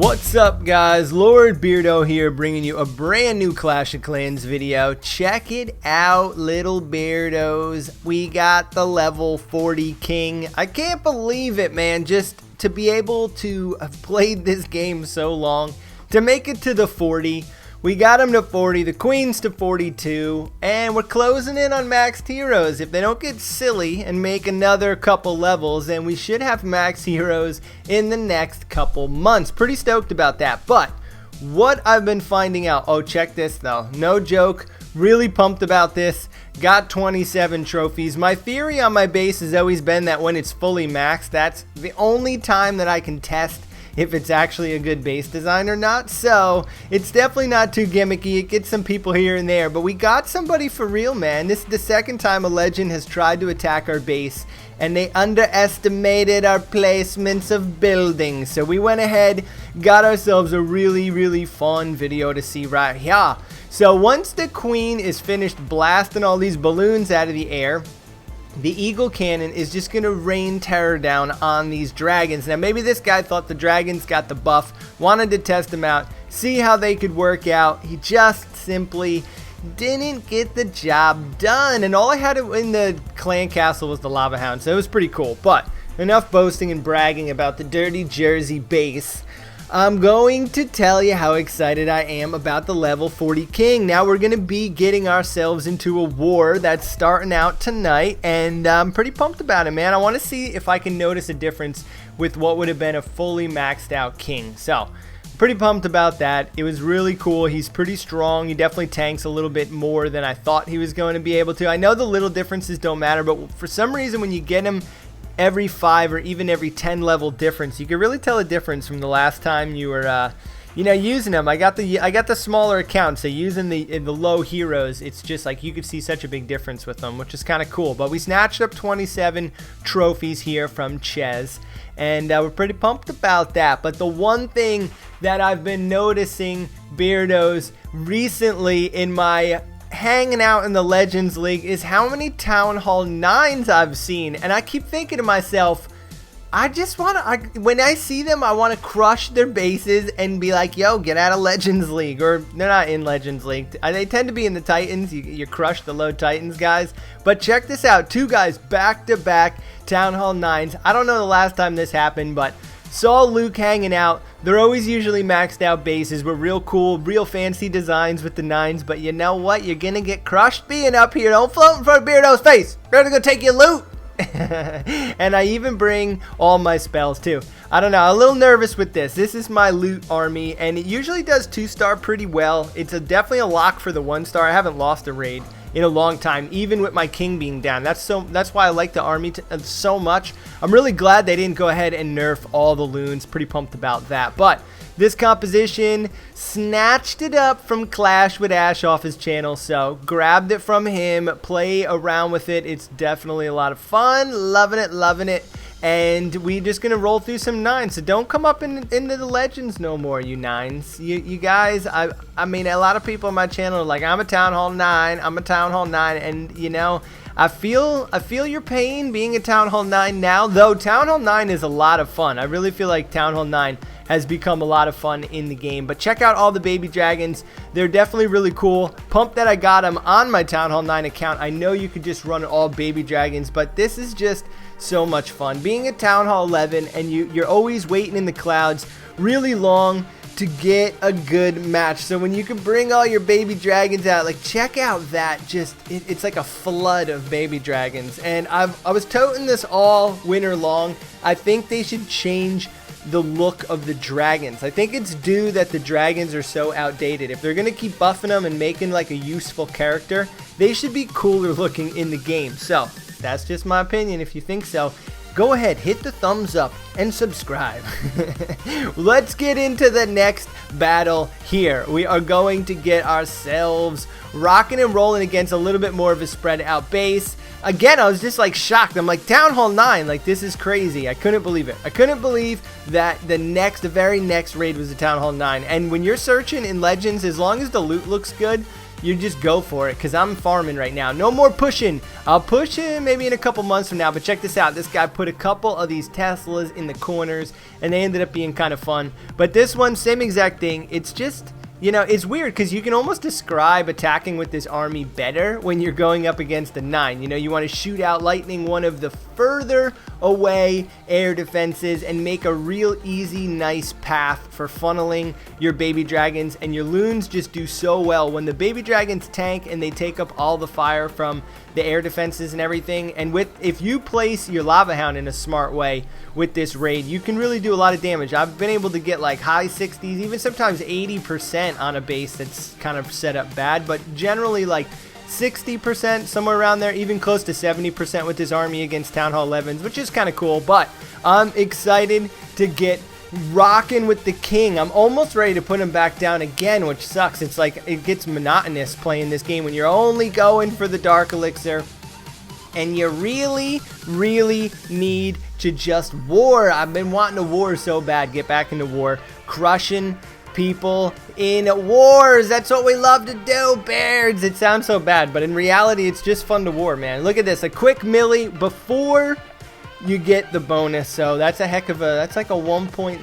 What's up, guys? Lord Beardo here, bringing you a brand new Clash of Clans video. Check it out, little Beardos. We got the level 40 king. I can't believe it, man. Just to be able to have played this game so long, to make it to the 40. We got him to 40, the queen's to 42, and we're closing in on maxed heroes. If they don't get silly and make another couple levels, then we should have max heroes in the next couple months. Pretty stoked about that. But what I've been finding out, oh, check this though, no joke, really pumped about this. Got 27 trophies. My theory on my base has always been that when it's fully maxed, that's the only time that I can test if it's actually a good base design or not. So it's definitely not too gimmicky. It gets some people here and there, but we got somebody for real, man. This is the second time a legend has tried to attack our base, and they underestimated our placements of buildings. So we went ahead, got ourselves a really fun video to see right here. So once the queen is finished blasting all these balloons out of the air, the eagle cannon is just going to rain terror down on these dragons. Now, maybe this guy thought the dragons got the buff, wanted to test them out, see how they could work out. He just simply didn't get the job done. And all I had in the clan castle was the lava hound, so it was pretty cool. But enough boasting and bragging about the dirty Jersey base. I'm going to tell you how excited I am about the level 40 king. Now we're going to be getting ourselves into a war that's starting out tonight, and I'm pretty pumped about it, man. I want to see if I can notice a difference with what would have been a fully maxed out king. So pretty pumped about that. It was really cool. He's pretty strong. He definitely tanks a little bit more than I thought he was going to be able to. I know the little differences don't matter, but for some reason when you get him every 5 or even every 10 level difference, you can really tell a difference from the last time you were using them. I got the smaller account, so using the low heroes, it's just like you could see such a big difference with them, which is kind of cool. But we snatched up 27 trophies here from Ches, and we're pretty pumped about that. But the one thing that I've been noticing, Beardos, recently in my hanging out in the Legends League is how many Town Hall 9s I've seen. And I keep thinking to myself, I just want to, when I see them, I want to crush their bases and be like, yo, get out of Legends League. Or they're not in Legends League. They tend to be in the Titans. You crush the low Titans guys. But check this out. 2 guys back-to-back Town Hall 9s. I don't know the last time this happened, but saw Luke hanging out. They're always usually maxed out bases with real cool, real fancy designs with the 9s. But you know what? You're going to get crushed being up here. Don't float in front of Beardo's face. Beardo's going to take your loot. And I even bring all my spells too. I don't know, I'm a little nervous with this. This is my loot army, and it usually does 2-star pretty well. It's definitely a lock for the 1-star. I haven't lost a raid in a long time, even with my king being down. That's why I like the army so much. I'm really glad they didn't go ahead and nerf all the loons. Pretty pumped about that. But this composition, snatched it up from Clash with Ash off his channel, so grabbed it from him, play around with it. It's definitely a lot of fun, loving it, and we're just gonna roll through some 9s. So don't come up into the Legends no more, you 9s. You guys, I mean, a lot of people on my channel are like, I'm a Town Hall 9, I'm a Town Hall 9, and you know, I feel your pain being a Town Hall 9 now, though Town Hall 9 is a lot of fun. I really feel like Town Hall 9 has become a lot of fun in the game. But check out all the baby dragons. They're definitely really cool. Pumped that I got them on my Town Hall 9 account. I know you could just run all baby dragons, but this is just so much fun. Being at Town Hall 11 and you're always waiting in the clouds really long to get a good match. So when you can bring all your baby dragons out, like check out that, it's like a flood of baby dragons. And I was toting this all winter long. I think they should change the look of the dragons. I think it's due that the dragons are so outdated. If they're gonna keep buffing them and making like a useful character, they should be cooler looking in the game. So that's just my opinion. If you think so, go ahead, hit the thumbs up and subscribe. Let's get into the next battle here. We are going to get ourselves rocking and rolling against a little bit more of a spread out base. Again, I was just like shocked. I'm like, Town Hall 9, like this is crazy. I couldn't believe it. I couldn't believe that the very next raid was a Town Hall 9. And when you're searching in Legends, as long as the loot looks good, you just go for it, because I'm farming right now. No more pushing. I'll push it maybe in a couple months from now, but check this out. This guy put a couple of these Teslas in the corners, and they ended up being kind of fun. But this one, same exact thing. It's just, you know, it's weird because you can almost describe attacking with this army better when you're going up against a 9. You know, you want to shoot out lightning one of the further away air defenses and make a real easy, nice path for funneling your baby dragons. And your loons just do so well when the baby dragons tank and they take up all the fire from the air defenses and everything. And if you place your lava hound in a smart way with this raid, you can really do a lot of damage. I've been able to get like high 60s, even sometimes 80% on a base that's kind of set up bad, but generally like 60%, somewhere around there, even close to 70% with this army against Town Hall 11s, which is kind of cool. But I'm excited to get rocking with the king. I'm almost ready to put him back down again, which sucks. It's like it gets monotonous playing this game when you're only going for the dark elixir and you really need to just war. I've been wanting to war so bad, get back into war, crushing people in wars. That's what we love to do, beards. It sounds so bad, but in reality it's just fun to war, man. Look at this, a quick milli before you get the bonus. So that's a heck of a, that's like a 1.6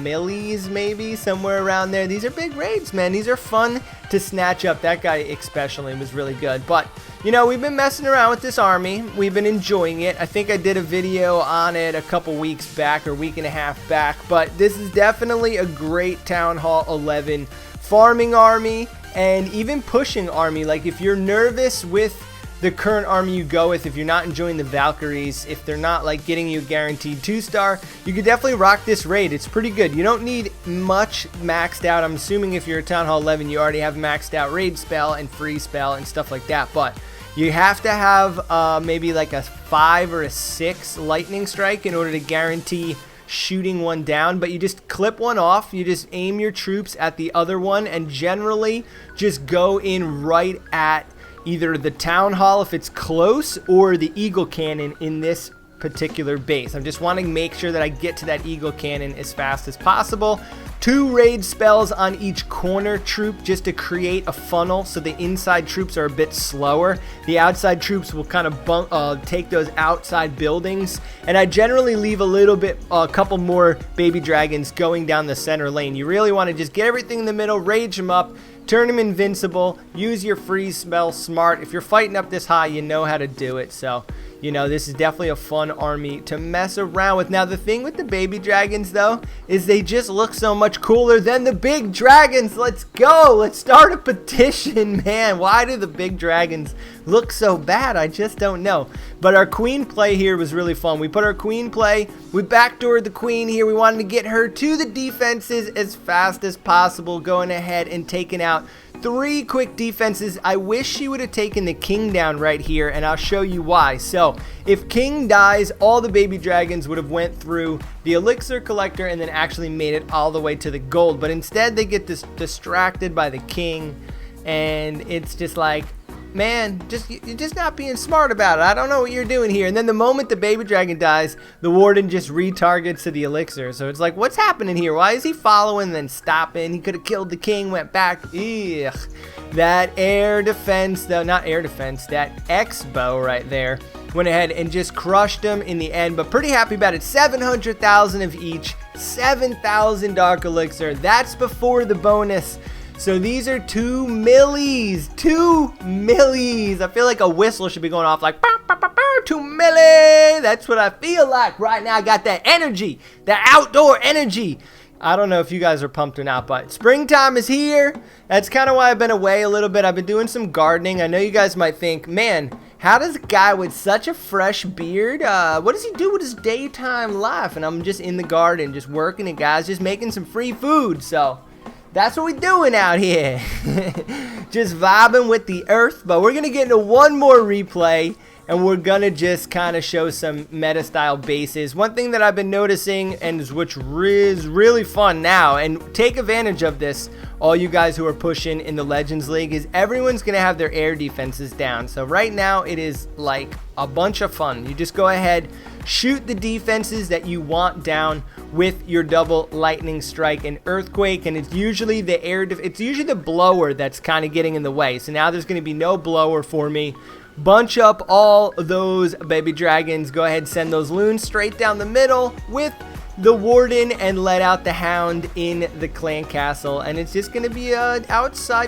millis, maybe somewhere around there. These are big raids, man. These are fun to snatch up. That guy especially was really good. But you know, we've been messing around with this army. We've been enjoying it. I think I did a video on it a couple weeks back or week and a half back, but this is definitely a great Town Hall 11 farming army and even pushing army. Like if you're nervous with the current army you go with, if you're not enjoying the Valkyries, if they're not like getting you a guaranteed 2-star, you could definitely rock this raid. It's pretty good. You don't need much maxed out. I'm assuming if you're a Town Hall 11, you already have maxed out raid spell and free spell and stuff like that, but you have to have maybe like a 5 or a 6 lightning strike in order to guarantee shooting one down. But you just clip one off, you just aim your troops at the other one, and generally just go in right at either the town hall if it's close or the eagle cannon in this particular base. I'm just wanting to make sure that I get to that eagle cannon as fast as possible. 2 raid spells on each corner troop just to create a funnel so the inside troops are a bit slower. The outside troops will kind of take those outside buildings, and I generally leave a couple more baby dragons going down the center lane. You really want to just get everything in the middle, rage them up, turn them invincible, use your freeze spell smart. If you're fighting up this high, you know how to do it. So, you know, this is definitely a fun army to mess around with. Now, the thing with the baby dragons, though, is they just look so much cooler than the big dragons. Let's go. Let's start a petition, man. Why do the big dragons look so bad? I just don't know. But our queen play here was really fun. We put our queen play. We backdoored the queen here. We wanted to get her to the defenses as fast as possible, going ahead and taking out 3 quick defenses. I wish she would have taken the king down right here, and I'll show you why. So if king dies, all the baby dragons would have went through the elixir collector and then actually made it all the way to the gold. But instead they get distracted by the king, and it's just like, man, you're just not being smart about it. I don't know what you're doing here. And then the moment the baby dragon dies, the warden just retargets to the elixir. So it's like, what's happening here? Why is he following then stopping? He could have killed the king, went back. Ugh. That air defense, though, not air defense, that X-bow right there went ahead and just crushed him in the end. But pretty happy about it. 700,000 of each, 7,000 dark elixir. That's before the bonus. So these are 2 millis. 2 millis. I feel like a whistle should be going off like 2 milli. That's what I feel like right now. I got that energy, that outdoor energy. I don't know if you guys are pumped or not, but springtime is here. That's kind of why I've been away a little bit. I've been doing some gardening. I know you guys might think, man, how does a guy with such a fresh beard, what does he do with his daytime life? And I'm just in the garden, just working, and guys, just making some free food. So that's what we're doing out here. Just vibing with the earth. But we're going to get into one more replay, and we're gonna just kind of show some meta style bases. One thing that I've been noticing, and which is really fun now, and take advantage of this, all you guys who are pushing in the Legends League, is everyone's gonna have their air defenses down. So right now it is like a bunch of fun. You just go ahead, shoot the defenses that you want down with your double lightning strike and earthquake, and it's usually the it's usually the blower that's kind of getting in the way. So now there's going to be no blower for me. Bunch up all those baby dragons. Go ahead, send those loons straight down the middle with the warden, and let out the hound in the clan castle. And it's just going to be a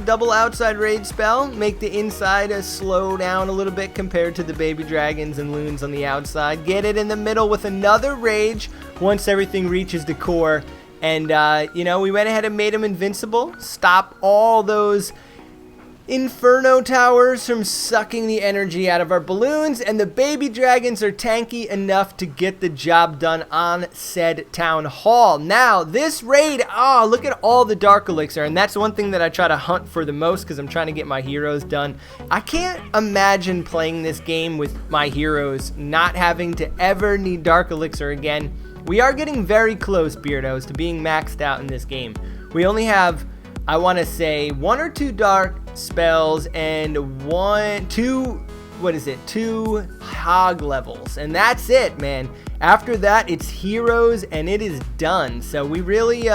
double outside rage spell. Make the inside slow down a little bit compared to the baby dragons and loons on the outside. Get it in the middle with another rage once everything reaches the core. And you know, we went ahead and made them invincible. Stop all those Inferno towers from sucking the energy out of our balloons, and the baby dragons are tanky enough to get the job done on said town hall. Now this raid, look at all the dark elixir, and that's one thing that I try to hunt for the most because I'm trying to get my heroes done. I can't imagine playing this game with my heroes not having to ever need dark elixir again. We are getting very close, Beardos, to being maxed out in this game. We only have, I want to say, 1 or 2 dark spells and 2 hog levels, and that's it, man. After that, it's heroes and it is done. So we really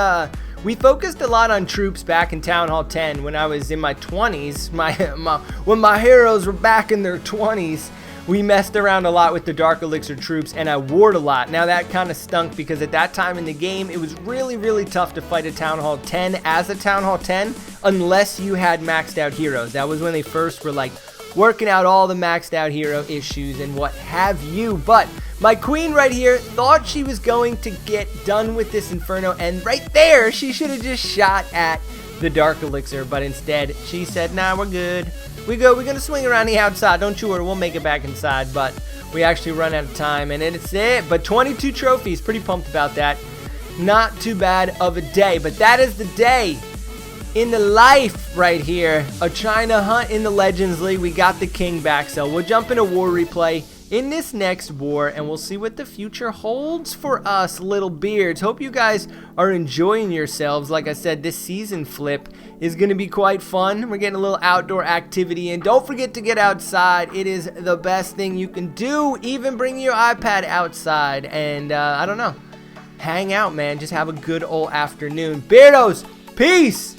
we focused a lot on troops back in Town Hall 10 when I was in my 20s. When my heroes were back in their 20s. We messed around a lot with the Dark Elixir troops, and I warred a lot. Now that kind of stunk because at that time in the game, it was really, really tough to fight a Town Hall 10 as a Town Hall 10 unless you had maxed out heroes. That was when they first were like working out all the maxed out hero issues and what have you. But my queen right here thought she was going to get done with this Inferno, and right there, she should have just shot at the Dark Elixir, but instead she said, nah, we're good. We're gonna swing around the outside, don't you worry, we'll make it back inside. But we actually run out of time, and it's it. But 22 trophies, pretty pumped about that. Not too bad of a day, but that is the day in the life right here of trying to hunt in the Legends League. We got the king back, so we'll jump into war replay in this next war, and we'll see what the future holds for us little beards. Hope you guys are enjoying yourselves. Like I said, this season flip is going to be quite fun. We're getting a little outdoor activity, and don't forget to get outside. It is the best thing you can do. Even bring your iPad outside and I don't know, hang out, man. Just have a good old afternoon. Beardos, peace.